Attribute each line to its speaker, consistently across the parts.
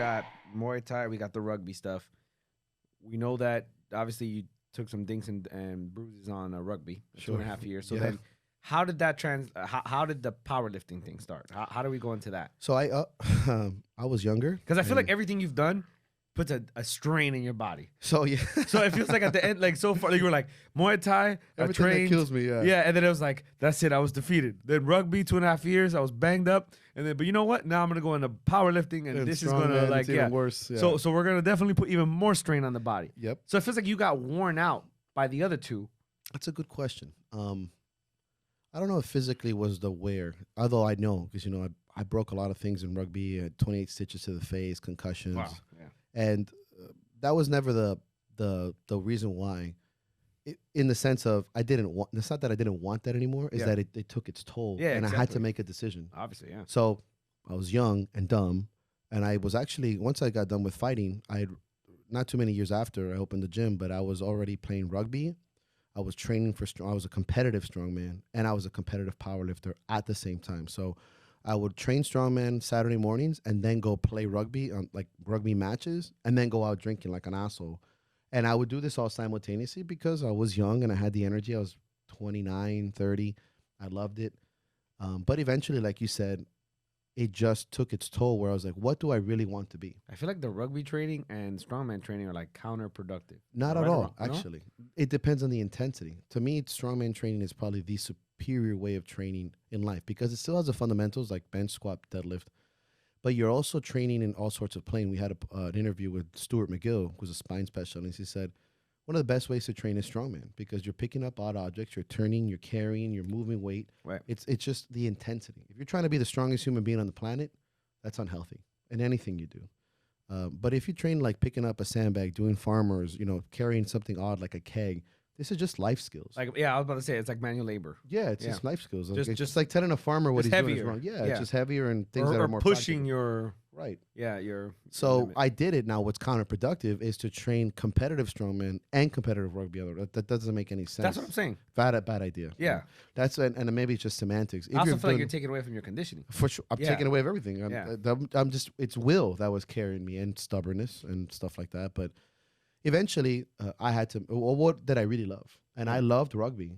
Speaker 1: got Muay Thai, we got the rugby stuff. We know that obviously you took some dinks and bruises on rugby,
Speaker 2: Sure.
Speaker 1: 2.5 years. So
Speaker 2: Yeah.
Speaker 1: then, how did that how did the powerlifting thing start? How do we go into that?
Speaker 2: So I was younger
Speaker 1: Because I feel like
Speaker 2: and-
Speaker 1: everything you've done puts a strain in your body.
Speaker 2: So yeah,
Speaker 1: So it feels like at the end, like so far, like you were like Muay Thai, I
Speaker 2: everything that
Speaker 1: trained.
Speaker 2: kills me. Yeah.
Speaker 1: Yeah, and then it was like, that's it, I was defeated. Then rugby, 2.5 years, I was banged up. And then, but you know what? Now I'm gonna go into powerlifting, and this is gonna
Speaker 2: strongman,
Speaker 1: like,
Speaker 2: it's even
Speaker 1: yeah.
Speaker 2: worse. Yeah.
Speaker 1: So we're gonna definitely put even more strain on the body.
Speaker 2: Yep,
Speaker 1: So it feels like you got worn out by the other two.
Speaker 2: that's a good question. I don't know if physically was the wear, although I know because I broke a lot of things in rugby. I had 28 stitches to the face, concussions.
Speaker 1: Yeah.
Speaker 2: And that was never the reason why. In the sense of I didn't want. It's not that I didn't want that anymore. Is
Speaker 1: Yeah.
Speaker 2: that it took its toll,
Speaker 1: Yeah,
Speaker 2: and I had to
Speaker 1: exactly.
Speaker 2: make a decision.
Speaker 1: Obviously, yeah.
Speaker 2: So I was young and dumb, and I was actually once I got done with fighting, I had not too many years after I opened the gym, but I was already playing rugby. I was training for I was a competitive strongman, and I was a competitive powerlifter at the same time. So I would train strongman Saturday mornings and then go play rugby on like rugby matches and then go out drinking like an asshole. And I would do this all simultaneously because I was young and I had the energy. I was 29, 30. I loved it. But eventually, like you said, it just took its toll where I was like, what do I really want to be?
Speaker 1: I feel like the rugby training and strongman training are like counterproductive.
Speaker 2: Not
Speaker 1: Right
Speaker 2: at
Speaker 1: or
Speaker 2: all,
Speaker 1: wrong, no?
Speaker 2: actually. It depends on the intensity. To me, strongman training is probably the superior way of training in life because it still has the fundamentals like bench, squat, deadlift. But you're also training in all sorts of plane. We had an interview with Stuart McGill, who's a spine specialist. He said, one of the best ways to train is strongman because you're picking up odd objects, you're turning, you're carrying, you're moving weight.
Speaker 1: Right.
Speaker 2: It's just the intensity. If you're trying to be the strongest human being on the planet, that's unhealthy in anything you do. But if you train like picking up a sandbag, doing farmers, carrying something odd like a keg, this is just life skills.
Speaker 1: Like, yeah, I was about to say it's like manual labor.
Speaker 2: Yeah, it's
Speaker 1: Yeah.
Speaker 2: just life skills.
Speaker 1: Just-
Speaker 2: It's
Speaker 1: just-
Speaker 2: just like telling a farmer what
Speaker 1: just
Speaker 2: he's doing is
Speaker 1: heavier.
Speaker 2: wrong. Yeah,
Speaker 1: Yeah.
Speaker 2: it's just heavier and things that
Speaker 1: or
Speaker 2: are more
Speaker 1: pushing
Speaker 2: practical.
Speaker 1: your
Speaker 2: Right.
Speaker 1: your
Speaker 2: So
Speaker 1: limit.
Speaker 2: I did it. Now what's counterproductive is to train competitive strongman and competitive rugby. That doesn't make any sense.
Speaker 1: That's what I'm saying.
Speaker 2: Bad idea.
Speaker 1: Yeah.
Speaker 2: That's and maybe it's just semantics. If
Speaker 1: I also
Speaker 2: you're
Speaker 1: feel like
Speaker 2: doing-
Speaker 1: you're taking away from your conditioning.
Speaker 2: for sure. I'm
Speaker 1: Yeah.
Speaker 2: taking away of everything.
Speaker 1: Yeah.
Speaker 2: I'm just it's will that was carrying me and stubbornness and stuff like that. But eventually, I had to. Well, what did I really love? And I loved rugby,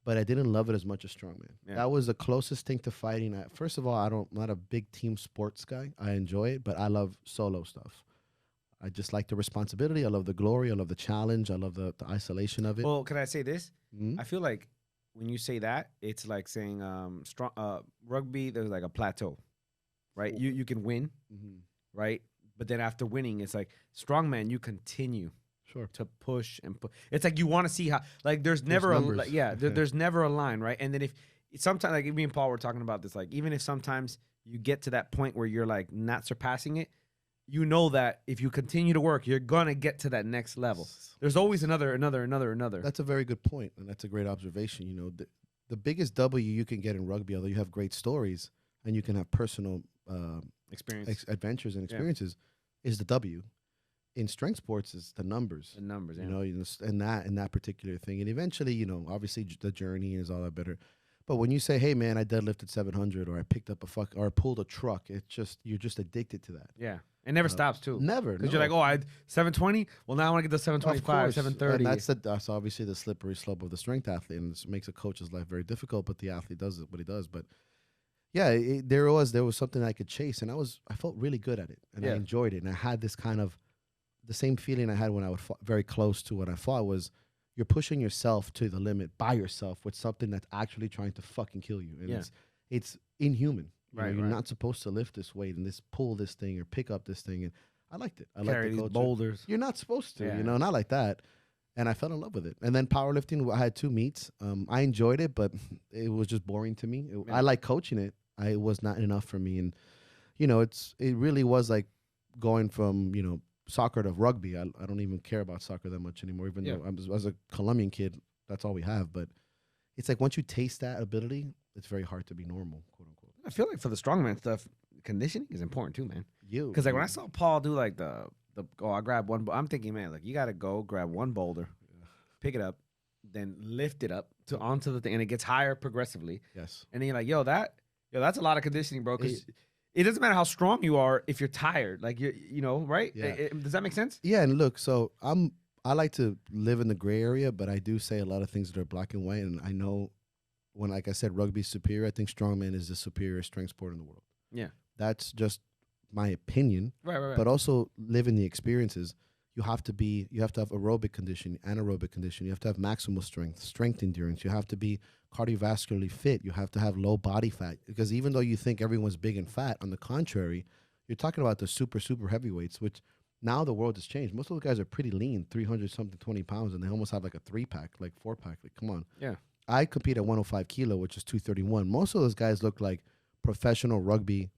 Speaker 2: but I didn't love it as much as strongman.
Speaker 1: Yeah.
Speaker 2: That was the closest thing to fighting. First of all, I'm not a big team sports guy. I enjoy it, but I love solo stuff. I just like the responsibility. I love the glory. I love the challenge. I love the isolation of it.
Speaker 1: Well, can I say this?
Speaker 2: Mhm.
Speaker 1: I feel like when you say that, it's like saying rugby. There's like a plateau, right? You can win,
Speaker 2: Mhm.
Speaker 1: right? But then after winning, it's like strongman. You continue
Speaker 2: Sure.
Speaker 1: to push and push. It's like you want to see how. Like there's never a
Speaker 2: numbers.
Speaker 1: there's never a line, right? And then if sometimes like me and Paul were talking about this, like even if sometimes you get to that point where you're like not surpassing it, you know that if you continue to work, you're gonna get to that next level. There's always another.
Speaker 2: That's a very good point, and that's a great observation. The biggest W you can get in rugby, although you have great stories and you can have personal
Speaker 1: Experience
Speaker 2: adventures and experiences, is the W. In strength sports, is the numbers.
Speaker 1: the numbers. Yeah.
Speaker 2: And that particular thing, and eventually, obviously the journey is all that better. But when you say, "Hey, man, I deadlifted 700," or "I picked up or I pulled a truck," you're just addicted to that.
Speaker 1: Yeah. It never stops too.
Speaker 2: Never,
Speaker 1: Because you're like, oh, I 720. Well, now I want to get to 725, 730.
Speaker 2: And that's obviously the slippery slope of the strength athlete, and it makes a coach's life very difficult. But the athlete does what he does. But yeah, there was something I could chase, and I felt really good at it, and I
Speaker 1: Yeah.
Speaker 2: enjoyed it, and I had this kind of the same feeling I had when I would very close to what I fought was you're pushing yourself to the limit by yourself with something that's actually trying to fucking kill you, and
Speaker 1: Yeah.
Speaker 2: it's inhuman.
Speaker 1: Right,
Speaker 2: You're
Speaker 1: right.
Speaker 2: not supposed to lift this weight and pull this thing or pick up this thing, and I liked it. I liked
Speaker 1: Carry
Speaker 2: the
Speaker 1: these
Speaker 2: culture.
Speaker 1: boulders.
Speaker 2: You're not supposed to,
Speaker 1: Yeah.
Speaker 2: not like that. And I fell in love with it. And then powerlifting, I had 2 meets. I enjoyed it, but it was just boring to me. I like coaching it. It was not enough for me. And, it really was like going from, soccer to rugby. I don't even care about soccer that much anymore, even
Speaker 1: Yeah.
Speaker 2: though as a Colombian kid, that's all we have. But it's like once you taste that ability, it's very hard to be normal, quote unquote.
Speaker 1: I feel like for the strongman stuff, conditioning is important too, man.
Speaker 2: You.
Speaker 1: Because like when I saw Paul do like I grab one, I'm thinking, man, like you got to go grab one boulder, pick it up, then lift it up onto the thing, and it gets higher progressively.
Speaker 2: Yes.
Speaker 1: And then you're like, that's a lot of conditioning, bro. Because it doesn't matter how strong you are if you're tired. Like you know, right?
Speaker 2: Yeah.
Speaker 1: Does that make sense?
Speaker 2: Yeah, and look, so I like to live in the gray area, but I do say a lot of things that are black and white, and I know when, like I said, rugby's superior. I think strongman is the superior strength sport in the world.
Speaker 1: Yeah.
Speaker 2: That's just my opinion.
Speaker 1: Right.
Speaker 2: But also living the experiences. You have to have aerobic condition, anaerobic condition. You have to have maximal strength endurance. You have to be cardiovascularly fit. You have to have low body fat. Because even though you think everyone's big and fat, on the contrary, you're talking about the super heavyweights, which now the world has changed. Most of the guys are pretty lean, 300 something, 20 pounds, and they almost have like a 3-pack, like 4-pack. Like, come on.
Speaker 1: Yeah.
Speaker 2: I compete at 105 kilo, which is 231. Most of those guys look like professional rugby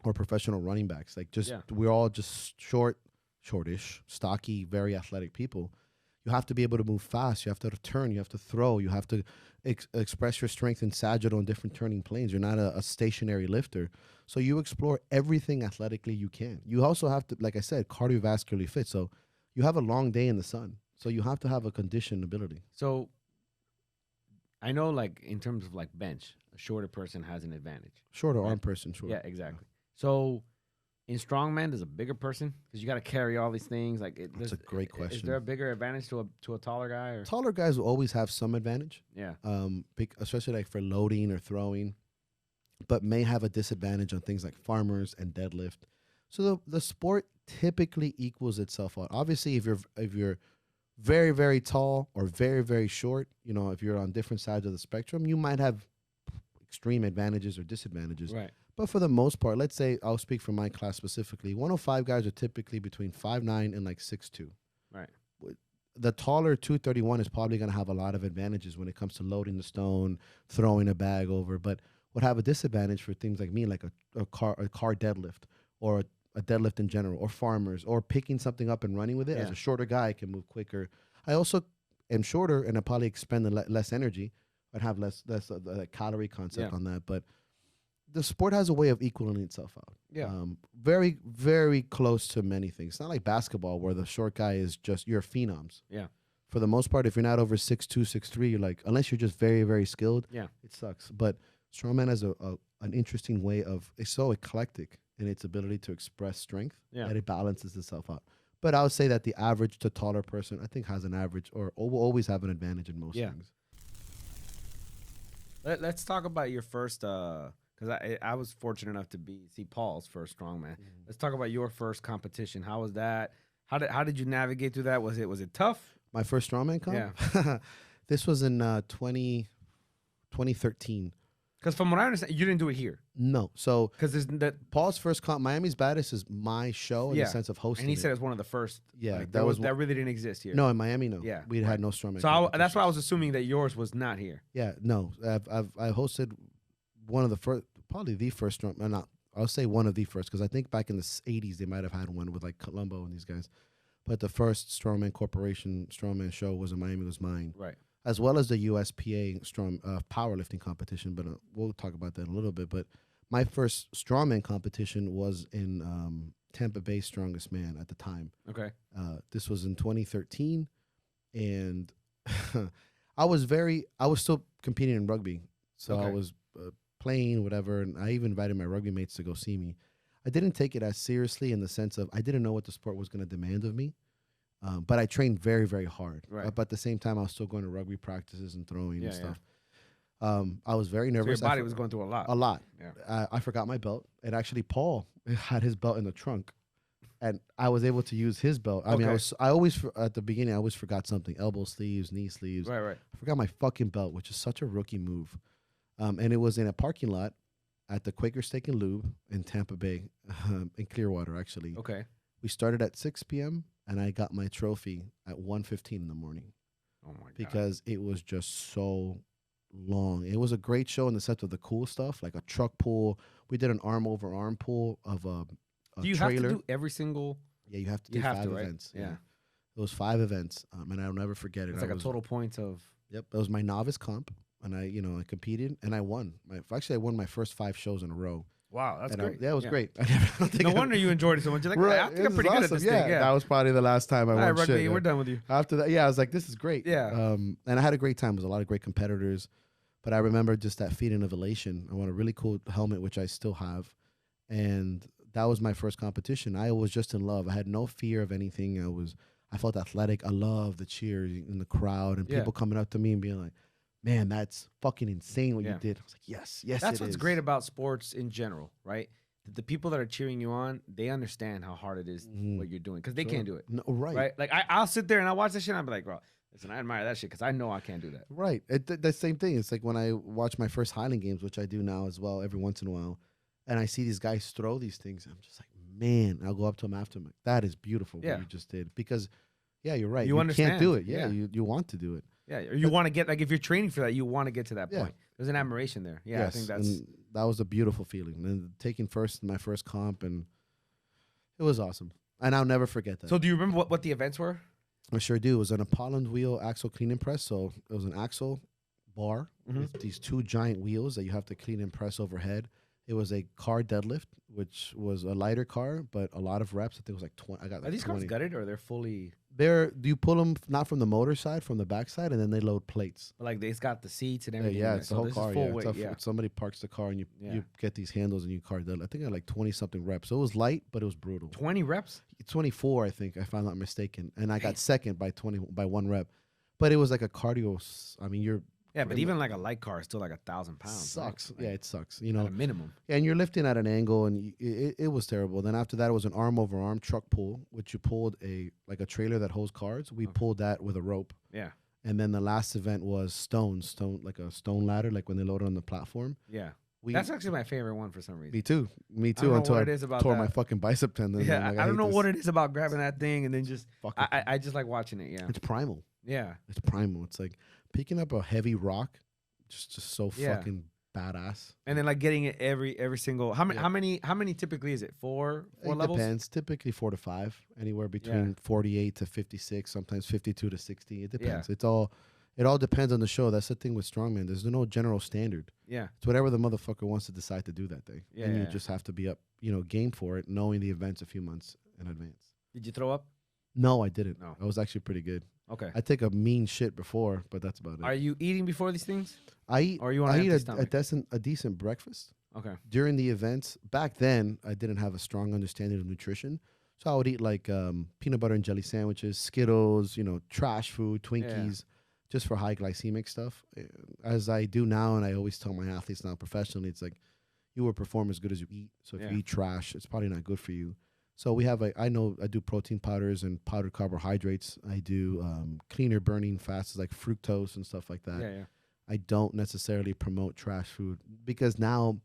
Speaker 2: or professional running backs. Like we're all just shortish, stocky, very athletic people. You have to be able to move fast. You have to turn. You have to throw. You have to express your strength in sagittal and different turning planes. You're not a stationary lifter. So you explore everything athletically you can. You also have to, like I said, cardiovascularly fit. So you have a long day in the sun. So you have to have a conditioned ability.
Speaker 1: So I know, like, in terms of like bench, a shorter person has an advantage.
Speaker 2: Shorter arm person, sure.
Speaker 1: Yeah, exactly. So in strongman, there's a bigger person because you got to carry all these things. Like,
Speaker 2: That's a great question.
Speaker 1: Is there a bigger advantage to a taller guy? Or?
Speaker 2: Taller guys will always have some advantage.
Speaker 1: Yeah.
Speaker 2: Especially like for loading or throwing, but may have a disadvantage on things like farmers and deadlift. So the sport typically equals itself out. Obviously, if you're very, very tall or very, very short, if you're on different sides of the spectrum, you might have extreme advantages or disadvantages.
Speaker 1: Right.
Speaker 2: But for the most part, let's say I'll speak for my class specifically. 105 guys are typically between 5'9" and like 6'2".
Speaker 1: Right.
Speaker 2: The taller 231 is probably going to have a lot of advantages when it comes to loading the stone, throwing a bag over, but would have a disadvantage for things like me, like a car deadlift or a deadlift in general, or farmers, or picking something up and running with it.
Speaker 1: Yeah.
Speaker 2: As a shorter guy, I can move quicker. I also am shorter and I probably expend less energy. I'd have less calorie concept on that, but the sport has a way of equaling itself out.
Speaker 1: Yeah.
Speaker 2: Very, very close to many things. It's not like basketball where the short guy is just, you're phenoms.
Speaker 1: Yeah.
Speaker 2: For the most part, if you're not over 6'2", 6'3", you're like, unless you're just very, very skilled,
Speaker 1: Yeah.
Speaker 2: it sucks. But strongman has an interesting way of, it's so eclectic in its ability to express strength that it balances itself out. But I would say that the average to taller person, I think, has an average or will always have an advantage in most things.
Speaker 1: Let's talk about your first, because I was fortunate enough to see Paul's first strongman. Let's talk about your first competition. How was that? How did you navigate through that? Was it tough?
Speaker 2: My first strongman comp?
Speaker 1: Yeah.
Speaker 2: This was in 2013.
Speaker 1: Because from what I understand, you didn't do it here.
Speaker 2: No. So
Speaker 1: because
Speaker 2: Paul's first comp, Miami's Baddest, is my show in the sense of hosting.
Speaker 1: And he said it was one of the first.
Speaker 2: Yeah,
Speaker 1: like, that really didn't exist here.
Speaker 2: No, in Miami, no.
Speaker 1: Yeah,
Speaker 2: we had no strongman.
Speaker 1: So that's why I was assuming that yours was not here.
Speaker 2: Yeah, no. I hosted one of the first, probably the first strongman. Not, I'll say one of the first, because I think back in the 80s they might have had one with like Columbo and these guys. But the first Strongman Corporation Strongman show was in Miami, was mine.
Speaker 1: Right.
Speaker 2: As well as the USPA powerlifting competition, but we'll talk about that in a little bit. But my first strongman competition was in Tampa Bay Strongest Man at the time.
Speaker 1: Okay.
Speaker 2: This was in 2013, and I was still competing in rugby, so I was playing whatever, and I even invited my rugby mates to go see me. I didn't take it as seriously in the sense of I didn't know what the sport was going to demand of me. But I trained very, very hard.
Speaker 1: Right.
Speaker 2: But at the same time, I was still going to rugby practices and throwing and stuff. I was very nervous.
Speaker 1: So your body was going through a lot.
Speaker 2: A lot.
Speaker 1: Yeah.
Speaker 2: I forgot my belt. And actually, Paul had his belt in the trunk. And I was able to use his belt. I mean, I always, at the beginning, I always forgot something. Elbow sleeves, knee sleeves.
Speaker 1: Right.
Speaker 2: I forgot my fucking belt, which is such a rookie move. And it was in a parking lot at the Quaker Steak and Lube in Tampa Bay, in Clearwater, actually.
Speaker 1: Okay.
Speaker 2: We started at 6 p.m., and I got my trophy at 1:15 in the morning.
Speaker 1: Oh, my God.
Speaker 2: Because it was just so long. It was a great show in the sense of the cool stuff, like a truck pull. We did an arm-over-arm pull of a
Speaker 1: do you
Speaker 2: trailer.
Speaker 1: have to do every single...
Speaker 2: Yeah, you have to do 5 events.
Speaker 1: Right? Yeah.
Speaker 2: It was 5 events, and I'll never forget it.
Speaker 1: It's like a total points of...
Speaker 2: Yep, it was my novice comp, and I competed, and I won. I won my first 5 shows in a row.
Speaker 1: Wow, that's great.
Speaker 2: It was great.
Speaker 1: No wonder you enjoyed it so much. You're like, I think I'm pretty good at this thing. Yeah,
Speaker 2: that was probably the last time I won
Speaker 1: rugby,
Speaker 2: shit.
Speaker 1: We're done with you.
Speaker 2: After that, I was like, this is great.
Speaker 1: Yeah.
Speaker 2: And I had a great time. There was a lot of great competitors. But I remember just that feeling of elation. I won a really cool helmet, which I still have. and that was my first competition. I was just in love. I had no fear of anything. I felt athletic. I loved the cheers in the crowd and
Speaker 1: Yeah.
Speaker 2: people coming up to me and being like, "Man, that's fucking insane what you
Speaker 1: Yeah.
Speaker 2: did." I was like, "Yes, yes,
Speaker 1: That's
Speaker 2: it
Speaker 1: what's
Speaker 2: is."
Speaker 1: great about sports in general, right? The people that are cheering you on, they understand how hard it is
Speaker 2: Mhm.
Speaker 1: what you're doing because they
Speaker 2: Sure.
Speaker 1: can't do it,
Speaker 2: No, right.
Speaker 1: right? Like I'll sit there and I watch this shit and I'll be like, bro, listen, I admire that shit because I know I can't do that.
Speaker 2: Right. The same thing. It's like when I watch my first Highland games, which I do now as well every once in a while, and I see these guys throw these things. I'm just like, man, I'll go up to them after. I'm like, that is beautiful
Speaker 1: Yeah.
Speaker 2: what you just did. Because, yeah, you're right.
Speaker 1: You
Speaker 2: You can't do
Speaker 1: understand.
Speaker 2: it. Yeah,
Speaker 1: Yeah.
Speaker 2: you want to do it.
Speaker 1: Yeah, or you want to get like if you're training for that, you want to get to that
Speaker 2: Yeah.
Speaker 1: point. There's an admiration there. Yeah, I think that's
Speaker 2: and that was a beautiful feeling. And taking first in my first comp, and it was awesome. And I'll never forget that.
Speaker 1: So do you remember what the events were?
Speaker 2: I sure do. It was an Apollon wheel axle clean and press. So it was an axle bar
Speaker 1: Mhm.
Speaker 2: with these two giant wheels that you have to clean and press overhead. It was a car deadlift, which was a lighter car, but a lot of reps. I think it was like 20. I got like
Speaker 1: Are these cars
Speaker 2: 20.
Speaker 1: gutted or they're fully
Speaker 2: You pull them not from the motor side, from the back side, and then they load plates.
Speaker 1: like it's got the seats and
Speaker 2: Yeah,
Speaker 1: everything?
Speaker 2: yeah,
Speaker 1: in
Speaker 2: it's
Speaker 1: there.
Speaker 2: the whole
Speaker 1: this
Speaker 2: car.
Speaker 1: is full
Speaker 2: Yeah,
Speaker 1: weight,
Speaker 2: it's
Speaker 1: yeah.
Speaker 2: somebody parks the car and you
Speaker 1: Yeah.
Speaker 2: get these handles and you car deadlift. I think I had like 20 something reps. So it was light, but it was brutal.
Speaker 1: 20 reps?
Speaker 2: 24, I think, if I'm not mistaken, and I got second by 1 rep. But it was like a cardio. I mean, you're
Speaker 1: Yeah, but
Speaker 2: pretty
Speaker 1: even like a light car is still like 1,000 pounds.
Speaker 2: sucks.
Speaker 1: Right?
Speaker 2: Yeah,
Speaker 1: Like,
Speaker 2: it sucks.
Speaker 1: at a minimum.
Speaker 2: And you're lifting at an angle, and it was terrible. Then after that, it was an arm over arm truck pull, which you pulled like a trailer that holds cars. We pulled that with a rope.
Speaker 1: Yeah.
Speaker 2: And then the last event was stone, like a stone ladder, like when they load it on the platform.
Speaker 1: Yeah.
Speaker 2: We,
Speaker 1: That's actually my favorite one for some reason.
Speaker 2: me too,
Speaker 1: I don't know
Speaker 2: until
Speaker 1: what
Speaker 2: I
Speaker 1: it is about
Speaker 2: tore my
Speaker 1: that.
Speaker 2: fucking bicep tendon.
Speaker 1: Yeah, I don't know what
Speaker 2: it
Speaker 1: it is about grabbing that thing and then just
Speaker 2: fucking.
Speaker 1: I just like watching it. Yeah.
Speaker 2: It's primal.
Speaker 1: Yeah.
Speaker 2: It's primal. It's like picking up a heavy rock, just so
Speaker 1: Yeah.
Speaker 2: fucking badass.
Speaker 1: And then like getting it every single how
Speaker 2: Yeah.
Speaker 1: how many typically is it? Four
Speaker 2: It
Speaker 1: levels?
Speaker 2: depends. Typically 4 to 5, anywhere between 48 to 56, sometimes 52 to 60. It depends. It all depends on the show. That's the thing with strongman. There's no general standard.
Speaker 1: Yeah.
Speaker 2: It's whatever the motherfucker wants to decide to do that day.
Speaker 1: Yeah,
Speaker 2: And you
Speaker 1: yeah.
Speaker 2: just have to be up, game for it, knowing the events a few months in advance.
Speaker 1: Did you throw up?
Speaker 2: No, I didn't.
Speaker 1: No.
Speaker 2: I was actually pretty good.
Speaker 1: Okay.
Speaker 2: I take a mean shit before, but that's about it.
Speaker 1: Are you eating before these things?
Speaker 2: I eat.
Speaker 1: Or are you on
Speaker 2: I
Speaker 1: an
Speaker 2: eat
Speaker 1: empty stomach?
Speaker 2: a decent breakfast
Speaker 1: Okay.
Speaker 2: during the events. Back then, I didn't have a strong understanding of nutrition, so I would eat like peanut butter and jelly sandwiches, Skittles, trash food, Twinkies, just for high glycemic stuff. As I do now, and I always tell my athletes now professionally, it's like you will perform as good as you eat. So if
Speaker 1: Yeah.
Speaker 2: you eat trash, it's probably not good for you. So we have I do protein powders and powdered carbohydrates. I do cleaner burning fasts like fructose and stuff like that.
Speaker 1: Yeah.
Speaker 2: I don't necessarily promote trash food because now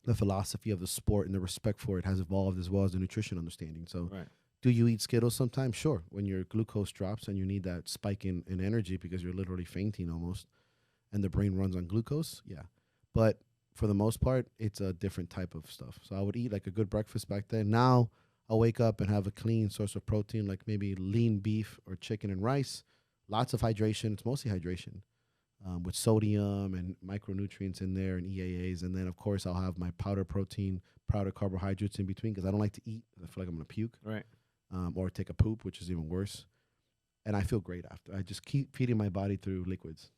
Speaker 2: the philosophy of the sport and the respect for it has evolved as well as the nutrition understanding. So
Speaker 1: Right.
Speaker 2: do you eat Skittles sometimes? Sure. When your glucose drops and you need that spike in energy because you're literally fainting almost and the brain runs on glucose, yeah. But for the most part, it's a different type of stuff. So I would eat like a good breakfast back then. Now I'll wake up and have a clean source of protein, like maybe lean beef or chicken and rice. Lots of hydration. It's mostly hydration with sodium and micronutrients in there and EAAs. And then, of course, I'll have my powder protein, powder carbohydrates in between because I don't like to eat. I feel like I'm going to puke
Speaker 1: Right.
Speaker 2: or take a poop, which is even worse. And I feel great after. I just keep feeding my body through liquids.